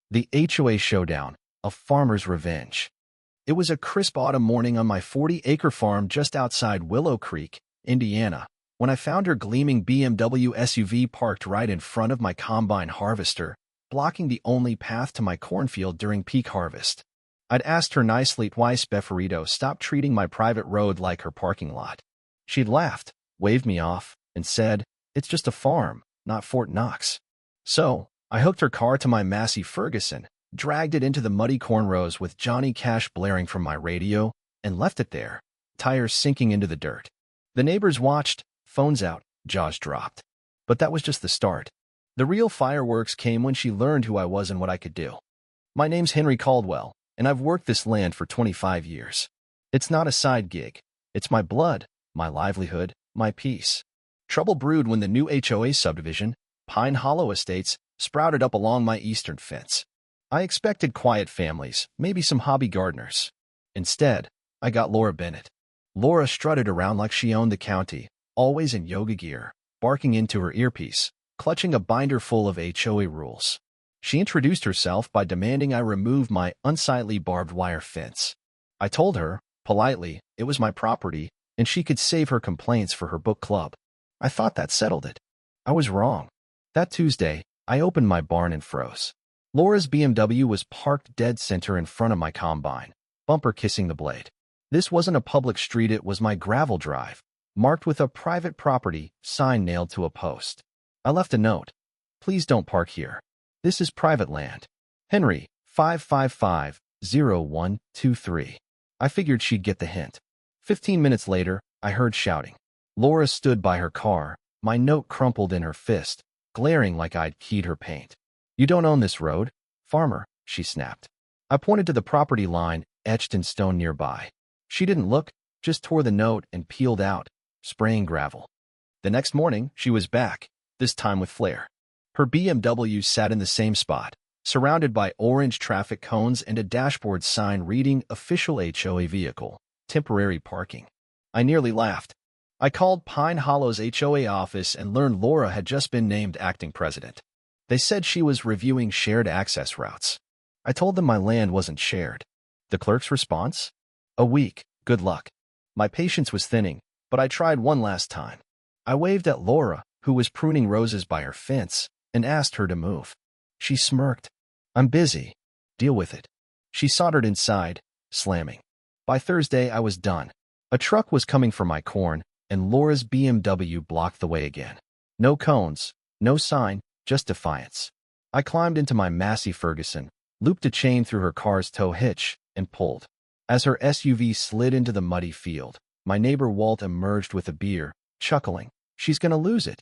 The HOA Showdown, a farmer's revenge. It was a crisp autumn morning on my 40-acre farm just outside Willow Creek, Indiana, when I found her gleaming BMW SUV parked right in front of my combine harvester, blocking the only path to my cornfield during peak harvest. I'd asked her nicely twice before stop treating my private road like her parking lot. She'd laughed, waved me off, and said, "It's just a farm, not Fort Knox." So, I hooked her car to my Massey Ferguson, dragged it into the muddy cornrows with Johnny Cash blaring from my radio, and left it there, tires sinking into the dirt. The neighbors watched, phones out, jaws dropped. But that was just the start. The real fireworks came when she learned who I was and what I could do. My name's Henry Caldwell, and I've worked this land for 25 years. It's not a side gig. It's my blood, my livelihood, my peace. Trouble brewed when the new HOA subdivision, Pine Hollow Estates, sprouted up along my eastern fence. I expected quiet families, maybe some hobby gardeners. Instead, I got Laura Bennett. Laura strutted around like she owned the county, always in yoga gear, barking into her earpiece, clutching a binder full of HOA rules. She introduced herself by demanding I remove my unsightly barbed wire fence. I told her, politely, it was my property, and she could save her complaints for her book club. I thought that settled it. I was wrong. That Tuesday, I opened my barn and froze. Laura's BMW was parked dead center in front of my combine, bumper kissing the blade. This wasn't a public street, it was my gravel drive, marked with a private property sign nailed to a post. I left a note. "Please don't park here. This is private land. Henry, 555-0123. I figured she'd get the hint. 15 minutes later, I heard shouting. Laura stood by her car, my note crumpled in her fist, glaring like I'd keyed her paint. "You don't own this road, farmer," she snapped. I pointed to the property line etched in stone nearby. She didn't look, just tore the note and peeled out, spraying gravel. The next morning, she was back, this time with flair. Her BMW sat in the same spot, surrounded by orange traffic cones and a dashboard sign reading Official HOA Vehicle, Temporary Parking. I nearly laughed. I called Pine Hollow's HOA office and learned Laura had just been named acting president. They said she was reviewing shared access routes. I told them my land wasn't shared. The clerk's response? "A week, good luck." My patience was thinning, but I tried one last time. I waved at Laura, who was pruning roses by her fence, and asked her to move. She smirked. "I'm busy. Deal with it." She sauntered inside, slamming. By Thursday, I was done. A truck was coming for my corn, and Laura's BMW blocked the way again. No cones, no sign, just defiance. I climbed into my Massey Ferguson, looped a chain through her car's tow hitch, and pulled. As her SUV slid into the muddy field, my neighbor Walt emerged with a beer, chuckling. "She's gonna lose it."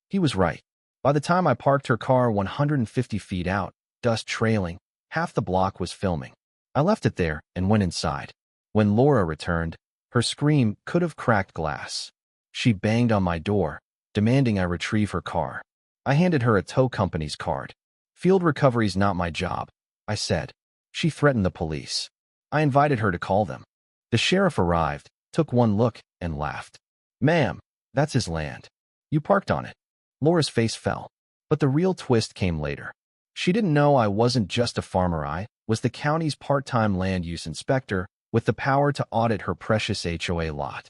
He was right. By the time I parked her car 150 feet out, dust trailing, half the block was filming. I left it there and went inside. When Laura returned, her scream could have cracked glass. She banged on my door, demanding I retrieve her car. I handed her a tow company's card. "Field recovery's not my job," I said. She threatened the police. I invited her to call them. The sheriff arrived, took one look, and laughed. "Ma'am, that's his land. You parked on it." Laura's face fell. But the real twist came later. She didn't know I wasn't just a farmer. I was the county's part-time land use inspector with the power to audit her precious HOA lot.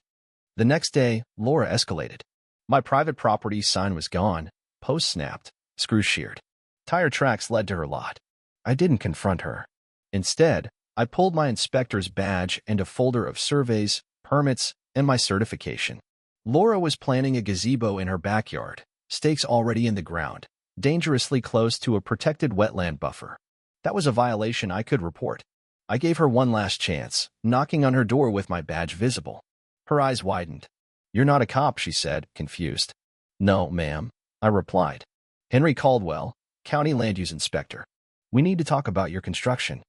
The next day, Laura escalated. My private property sign was gone, post snapped, screws sheared. Tire tracks led to her lot. I didn't confront her. Instead, I pulled my inspector's badge and a folder of surveys, permits, and my certification. Laura was planting a gazebo in her backyard, stakes already in the ground, dangerously close to a protected wetland buffer. That was a violation I could report. I gave her one last chance, knocking on her door with my badge visible. Her eyes widened. "You're not a cop," she said, confused. "No, ma'am," I replied. "Henry Caldwell, County Land Use Inspector. We need to talk about your construction."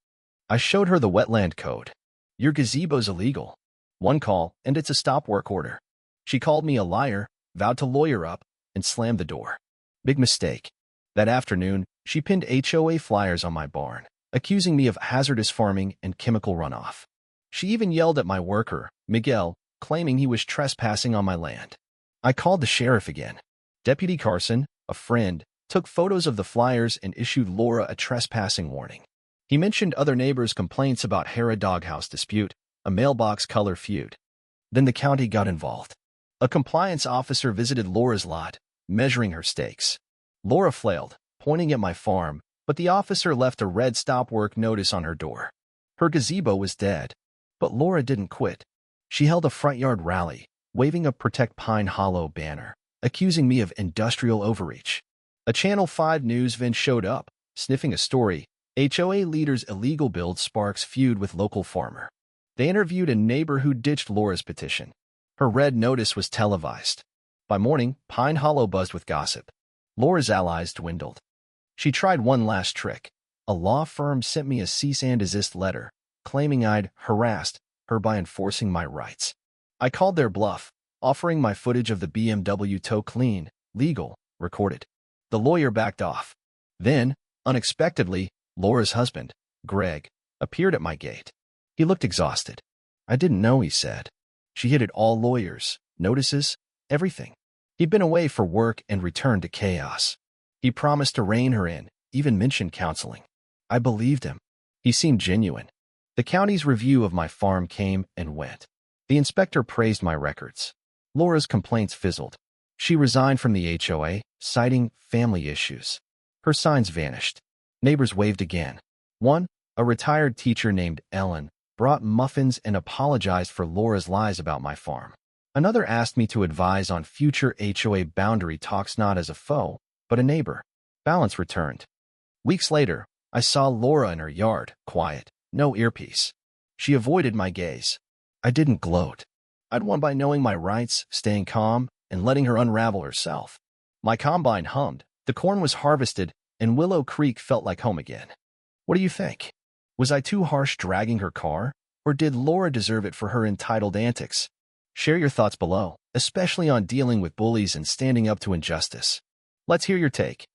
I showed her the wetland code. "Your gazebo's illegal. One call, and it's a stop work order." She called me a liar, vowed to lawyer up, and slammed the door. Big mistake. That afternoon, she pinned HOA flyers on my barn, accusing me of hazardous farming and chemical runoff. She even yelled at my worker, Miguel, claiming he was trespassing on my land. I called the sheriff again. Deputy Carson, a friend, took photos of the flyers, and issued Laura a trespassing warning. He mentioned other neighbors' complaints about HOA doghouse dispute, a mailbox color feud. Then the county got involved. A compliance officer visited Laura's lot, measuring her stakes. Laura flailed, pointing at my farm, but the officer left a red stop work notice on her door. Her gazebo was dead, but Laura didn't quit. She held a front yard rally, waving a Protect Pine Hollow banner, accusing me of industrial overreach. A Channel 5 news van showed up, sniffing a story. HOA leader's illegal build sparks feud with local farmer. They interviewed a neighbor who ditched Laura's petition. Her red notice was televised. By morning, Pine Hollow buzzed with gossip. Laura's allies dwindled. She tried one last trick. A law firm sent me a cease and desist letter, claiming I'd harassed her by enforcing my rights. I called their bluff, offering my footage of the BMW tow clean, legal, recorded. The lawyer backed off. Then, unexpectedly, Laura's husband, Greg, appeared at my gate. He looked exhausted. I didn't know, he said. She hated all lawyers, notices, everything. He'd been away for work and returned to chaos. He promised to rein her in, even mentioned counseling. I believed him. He seemed genuine. The county's review of my farm came and went. The inspector praised my records. Laura's complaints fizzled. She resigned from the HOA, citing family issues. Her signs vanished. Neighbors waved again. One, a retired teacher named Ellen, brought muffins and apologized for Laura's lies about my farm. Another asked me to advise on future HOA boundary talks, not as a foe, but a neighbor. Balance returned. Weeks later, I saw Laura in her yard, quiet, no earpiece. She avoided my gaze. I didn't gloat. I'd won by knowing my rights, staying calm, and letting her unravel herself. My combine hummed, the corn was harvested, and Willow Creek felt like home again. What do you think? Was I too harsh dragging her car, or did Laura deserve it for her entitled antics? Share your thoughts below, especially on dealing with bullies and standing up to injustice. Let's hear your take.